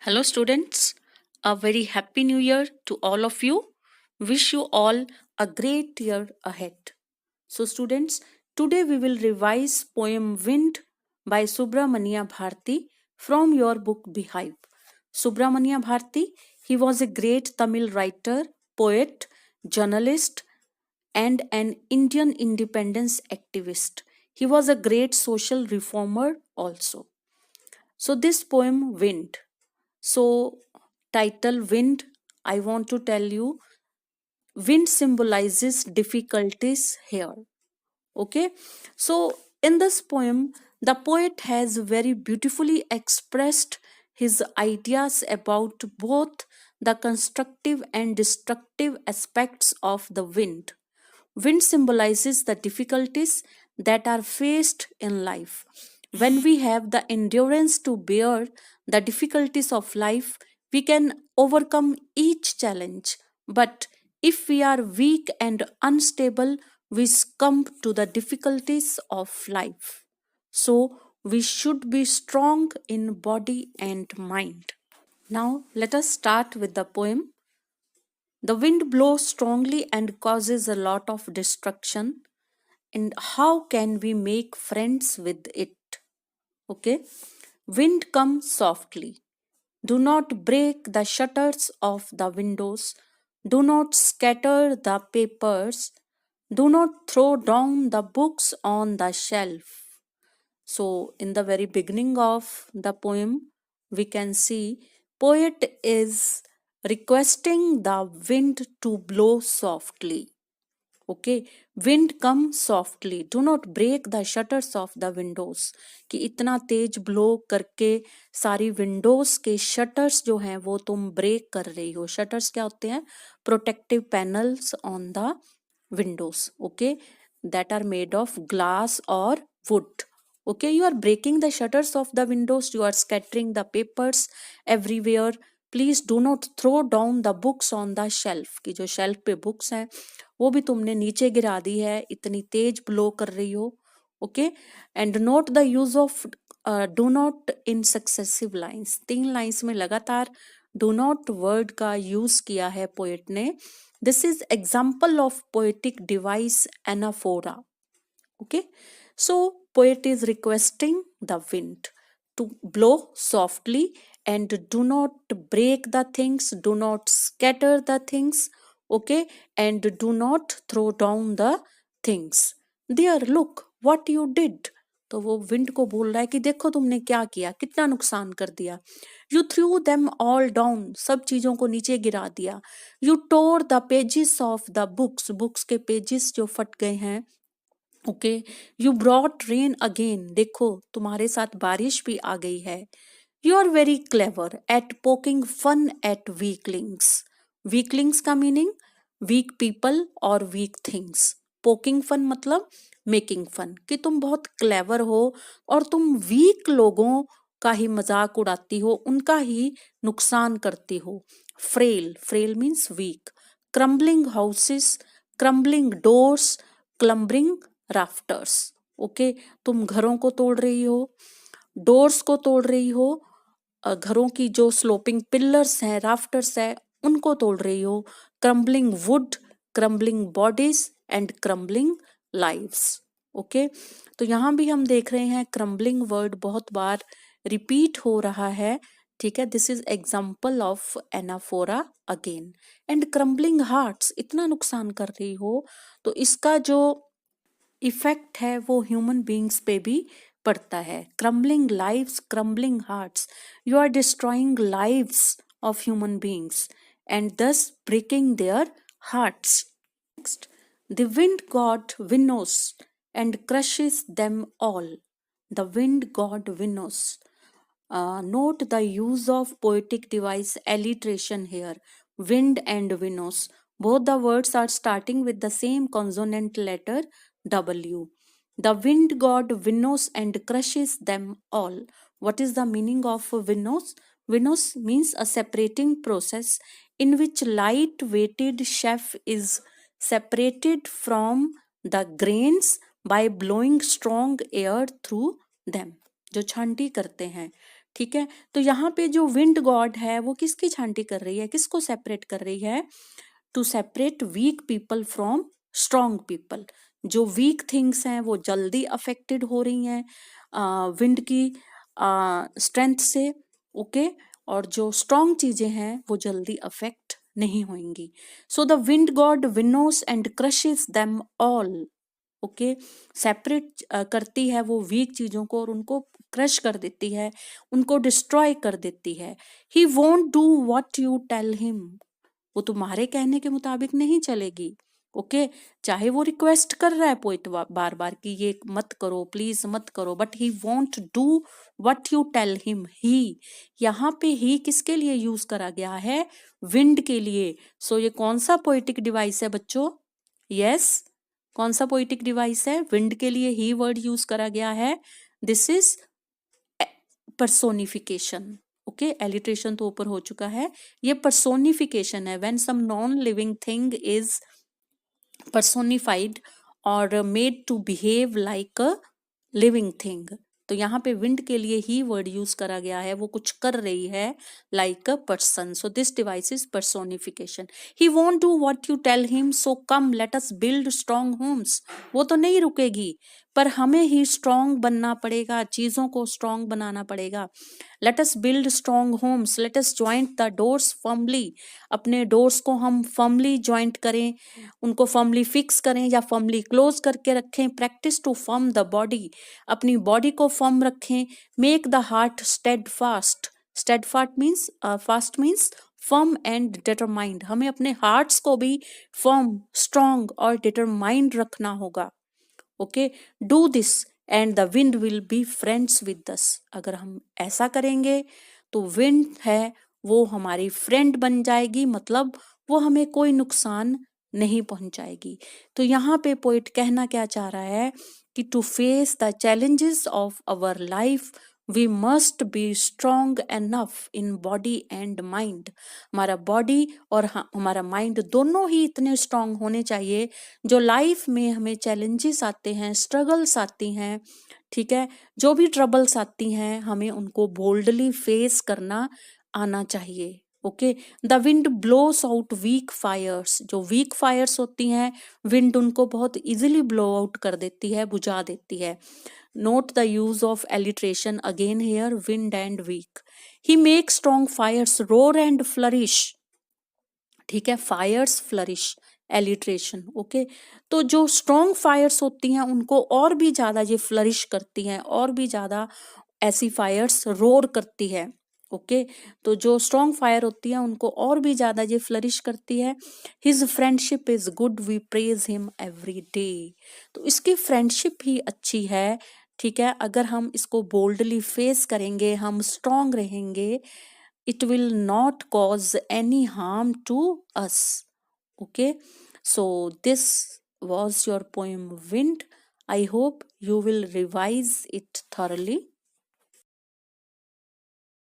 Hello, students. A very happy new year to all of you. Wish you all a great year ahead. So, students, today we will revise poem Wind by Subramania Bharti from your book Beehive. Subramania Bharti, he was a great Tamil writer, poet, journalist, and an Indian independence activist. He was a great social reformer also. So, this poem Wind. So, title Wind, I want to tell you, wind symbolizes difficulties here. Okay, so in this poem, the poet has very beautifully expressed his ideas about both the constructive and destructive aspects of the wind. Wind symbolizes the difficulties that are faced in life. When we have the endurance to bear the difficulties of life, we can overcome each challenge. But if we are weak and unstable, we succumb to the difficulties of life. So, we should be strong in body and mind. Now, let us start with the poem. The wind blows strongly and causes a lot of destruction. And how can we make friends with it? Okay. Wind comes softly. Do not break the shutters of the windows. Do not scatter the papers. Do not throw down the books on the shelf. So, in the very beginning of the poem, we can see poet is requesting the wind to blow softly. Okay, wind come softly. Do not break the shutters of the windows. कि इतना तेज blow करके सारी Windows के shutters जो हैं वो तुम break कर रही हो. शटर्स क्या होते हैं? Protective panels on the windows. Okay, that are made of glass or wood. Okay, you are breaking the shutters of the windows, you are scattering the papers everywhere. Please do not throw down the books on the shelf. कि जो shelf पे books हैं वो भी तुमने नीचे गिरा दी है, इतनी तेज blow कर रही हो. Okay, and note the use of do not in successive lines. 3 lines में लगातार do not word का use किया है poet ने. This is example of poetic device anaphora. Okay, so poet is requesting the wind to blow softly and do not break the things, do not scatter the things, okay, and do not throw down the things. There, look what you did. तो वो wind को बोल रहा है कि देखो तुमने क्या किया, कितना नुकसान कर दिया. You threw them all down, सब चीजों को नीचे गिरा दिया. You tore the pages of the books, books के पेजेस जो फट गए हैं. Okay, you brought rain again, देखो तुम्हारे साथ बारिश भी आ गई है. You are very clever at poking fun at weaklings. Weaklings का मीनिंग वीक पीपल और वीक थिंग्स. पोकिंग फन मतलब मेकिंग फन, कि तुम बहुत क्लेवर हो और तुम वीक लोगों का ही मजाक उड़ाती हो, उनका ही नुकसान करती हो. Frail, frail means weak. Crumbling houses, crumbling doors, crumbling rafters. Okay, तुम घरों को तोड़ रही हो, डोर्स को तोड़ रही हो, घरों की जो स्लोपिंग पिलर्स हैं, राफ्टर्स है, उनको तोड़ रही हो. Crumbling would, crumbling bodies and crumbling lives. Okay, तो यहाँ भी हम देख रहे हैं क्रम्बलिंग वर्ड बहुत बार रिपीट हो रहा है. ठीक है, this is example of anaphora again. And crumbling hearts, इतना नुकसान कर रही हो, तो इसका जो इफेक्ट है वो ह्यूमन बींग्स पे भी पड़ता है. Crumbling lives, crumbling hearts, you are destroying lives of human beings and thus breaking their hearts. Next, the wind god winnows and crushes them all. The wind god winnows. Note the use of poetic device alliteration here. Wind and winnows. Both the words are starting with the same consonant letter W. The wind god winnows and crushes them all. What is the meaning of winnows? Winnows means a separating process in which light-weighted chaff is separated from the grains by blowing strong air through them. जो छांटी करते हैं, ठीक है, तो यहाँ पे जो wind God है वो किसकी छांटी कर रही है, किसको सेपरेट कर रही है, to separate weak people from strong people. जो वीक थिंग्स हैं वो जल्दी अफेक्टेड हो रही हैं विंड की स्ट्रेंथ से, ओके, और जो स्ट्रॉन्ग चीजें हैं वो जल्दी अफेक्ट नहीं होंगी। So the wind god winnows and crushes them all, okay, separate करती है वो वीक चीजों को और उनको क्रश कर देती है, उनको डिस्ट्रॉय कर देती है। He won't do what you tell him, वो तुम्हारे कहने के मुताबिक नहीं चलेगी, ओके, चाहे वो रिक्वेस्ट कर रहा है पोइट बार बार कि ये मत करो प्लीज मत करो, but he won't do what you tell him. ही, यहाँ पे ही किसके लिए यूज करा गया है, विंड के लिए। सो ये कौन सा पोइटिक डिवाइस है बच्चों, यस, कौन सा पोइटिक डिवाइस है, विंड के लिए ही वर्ड यूज करा गया है। This is personification, okay, alliteration तो ऊपर हो चुका है, ये पर्सोनिफिकेशन है। When some non living thing is personified or made to behave like a living thing, तो यहाँ पे विंड के लिए ही वर्ड यूज करा गया है, वो कुछ कर रही है like a person. So this device is personification. He won't do what you tell him, so come let us build strong homes, वो तो नहीं रुकेगी पर हमें ही स्ट्रॉन्ग बनना पड़ेगा, चीजों को स्ट्रॉन्ग बनाना पड़ेगा। Let us build strong homes, let us joint the doors firmly, अपने डोर्स को हम फर्मली ज्वाइंट करें, उनको फर्मली फिक्स करें या फर्मली क्लोज करके रखें। Practice to firm the body, अपनी बॉडी को फर्म रखें। Make the heart steadfast, steadfast means firm and determined, हमें अपने हार्ट्स को भी फर्म, स्ट्रॉन्ग और डिटरमाइंड रखना होगा, okay. Do this and the wind will be friends with us, अगर हम ऐसा करेंगे तो विंड है वो हमारी फ्रेंड बन जाएगी, मतलब वो हमें कोई नुकसान नहीं पहुंचाएगी। तो यहाँ पे पोइट कहना क्या चाह रहा है कि to face the challenges of our life we must be strong enough in body and mind, हमारा बॉडी और हमारा माइंड दोनों ही इतने स्ट्रॉन्ग होने चाहिए, जो लाइफ में हमें चैलेंजेस आते हैं, स्ट्रगल्स आती हैं, ठीक है, जो भी ट्रबल्स आती हैं हमें उनको बोल्डली फेस करना आना चाहिए, okay. The wind blows out weak fires, जो वीक फायर्स होती हैं विंड उनको बहुत इजीली ब्लो आउट कर देती है, बुझा देती है। Note the use of alliteration again here, wind and weak. He make strong fires roar and flourish, ठीक है, फायर्स फ्लरिश, एलिट्रेशन, ओके। तो जो स्ट्रॉन्ग फायर्स होती हैं उनको और भी ज्यादा ये फ्लरिश करती हैं, और भी ज्यादा ऐसी फायर्स रोर करती है, ओके। तो जो स्ट्रॉन्ग फायर होती है उनको और भी ज्यादा ये फ्लरिश करती है। His friendship is good we praise him every day, तो इसकी फ्रेंडशिप ही अच्छी है, ठीक है, अगर हम इसको बोल्डली फेस करेंगे, हम स्ट्रॉन्ग रहेंगे, it will not cause any harm to us, okay. So this was your poem Wind. I hope you will revise it thoroughly.